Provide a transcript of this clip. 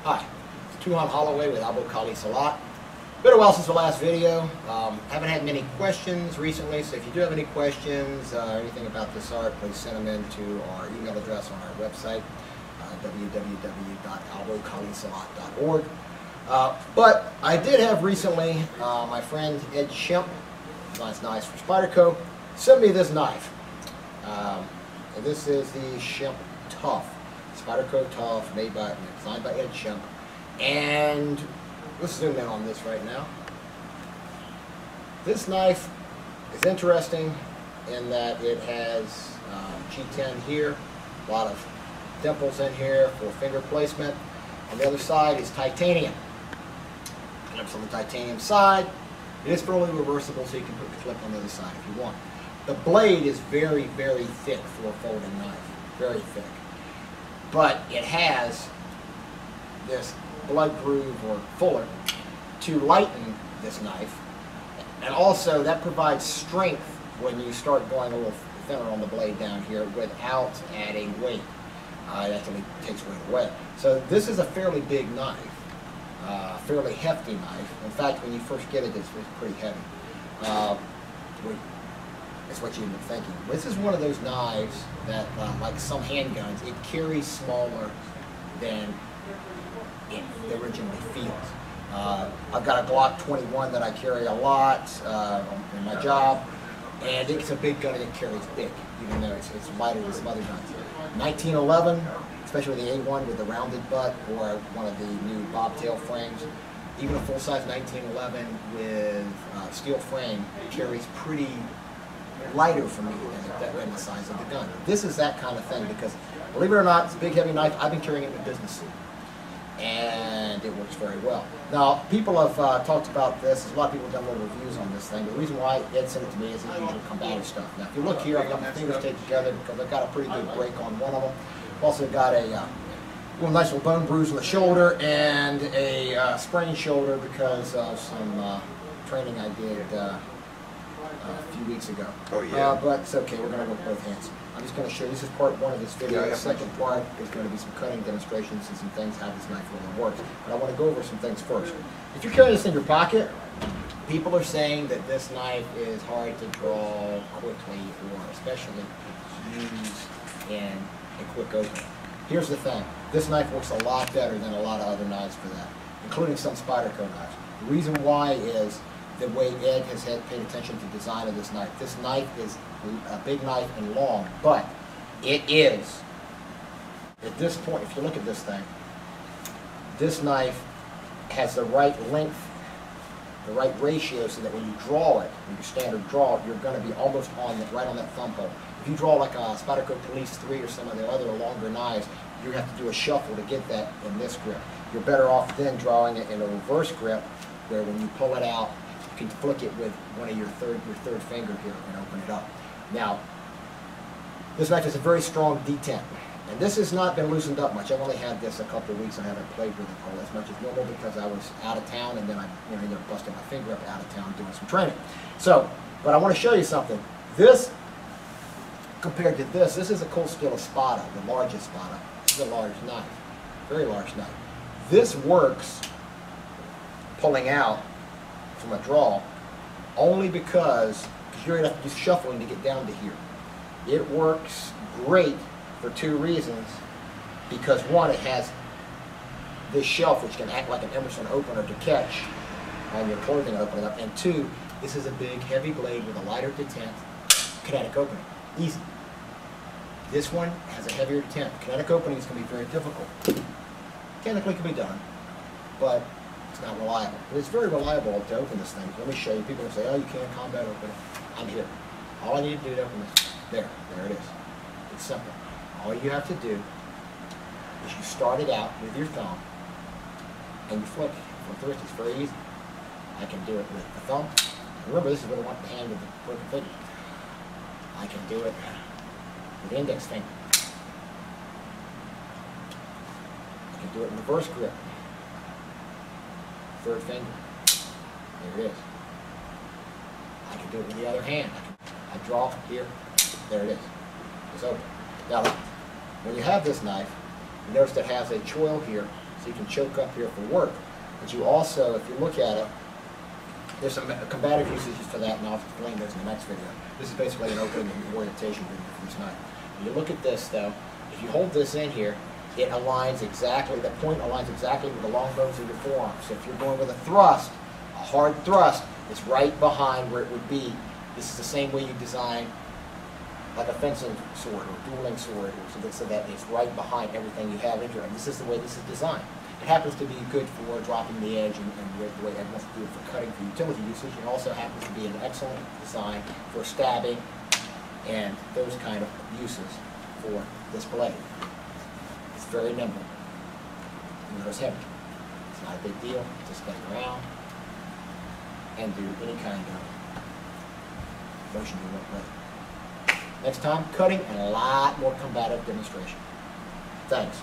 Hi, it's Tuhan Holloway with Albo Silat. Been a while since the last video. Haven't had many questions recently, so if you do have any questions or anything about this art, please send them in to our email address on our website, www.albokalisalat.org. But I did have recently my friend Ed Schempp, designs knives for Spyderco, sent me this knife. And this is the Schempp Tuff. Spyderco Tuff, designed by Ed Schempp. And let's zoom in on this right now. This knife is interesting in that it has G10 here, a lot of dimples in here for finger placement. On the other side is titanium. Clips on the titanium side. It is fully reversible, so you can put the clip on the other side if you want. The blade is very, very thick for a folding knife. Very thick. But it has this blood groove or fuller to lighten this knife, and also that provides strength when you start going a little thinner on the blade down here without adding weight. It actually takes weight away. So this is a fairly big knife, fairly hefty knife. In fact, when you first get it, it's pretty heavy. That's what you end up thinking. This is one of those knives that, like some handguns, it carries smaller than it originally feels. I've got a Glock 21 that I carry a lot in my job, and it's a big gun and it carries big, even though it's lighter than some other guns. 1911, especially the A1 with the rounded butt or one of the new bobtail frames, even a full-size 1911 with steel frame carries pretty lighter for me than the size of the gun. This is that kind of thing because, believe it or not, it's a big heavy knife. I've been carrying it in a business suit, and it works very well. Now, people have talked about this. There's a lot of people have done little reviews on this thing. The reason why Ed sent it to me is his usual combative stuff. Now, if you look here, I've got my fingers taped together because I've got a pretty good break on one of them. I've also got a nice little bone bruise on the shoulder and a sprained shoulder because of some training I did a few weeks ago. Oh yeah. But it's okay, we're going to work both hands. I'm just going to show you, this is part one of this video. The second part is going to be some cutting demonstrations and some things how this knife really works. But I want to go over some things first. If you're carrying this in your pocket, people are saying that this knife is hard to draw quickly or especially use in a quick opening. Here's the thing, this knife works a lot better than a lot of other knives for that, including some Spyderco knives. The reason why is the way Ed has paid attention to the design of this knife. This knife is a big knife and long, but it is, at this point, if you look at this thing, this knife has the right length, the right ratio, so that when you draw it, when you standard draw, you're going to be almost right on that thumb hole. If you draw like a Spyderco Police 3 or some of the other longer knives, you have to do a shuffle to get that in this grip. You're better off then drawing it in a reverse grip, where when you pull it out, you can flick it with one of your third finger here and open it up. Now, this knife is a very strong detent, and this has not been loosened up much. I've only had this a couple of weeks and I haven't played with it all as much as normal because I was out of town, and then I ended up busting my finger up out of town doing some training. So, but I want to show you something. This, compared to this is a cold steel Espada, the largest Espada. This is a large knife, very large knife. This works pulling out from a draw only because you're going to have to do shuffling to get down to here. It works great for two reasons. Because one, it has this shelf which can act like an Emerson opener to catch on your clothing opening up, and two, this is a big heavy blade with a lighter detent, kinetic opening, easy. This one has a heavier detent. Kinetic openings can be very difficult. Mechanically can be done, but it's not reliable. But it's very reliable to open this thing. Let me show you. People will say, oh, you can't combat open it. I'm here. All I need to do to open this, there it is. It's simple. All you have to do is you start it out with your thumb and you flip it. Flip the wrist. It's very easy. I can do it with the thumb. Remember, this is what I want the hand with the broken finger. I can do it with the index finger. I can do it in reverse grip. Third finger. There it is. I can do it with the other hand. I draw here. There it is. It's open. Now, when you have this knife, you notice it has a choil here so you can choke up here for work. But you also, if you look at it, there's some combative usages for that, and I'll explain those in the next video. This is basically an opening and orientation video for this knife. When you look at this though, if you hold this in here, it aligns exactly, the point aligns exactly with the long bones of your forearm. So if you're going with a thrust, a hard thrust, it's right behind where it would be. This is the same way you design like a fencing sword or dueling sword, so that it's right behind everything you have in here. And this is the way this is designed. It happens to be good for dropping the edge and the way it has to do it for cutting for utility usage. It also happens to be an excellent design for stabbing and those kind of uses for this blade. It's very nimble. You notice heavy. It's not a big deal. Just get around and do any kind of motion you want with it. Next time, cutting and a lot more combative demonstration. Thanks.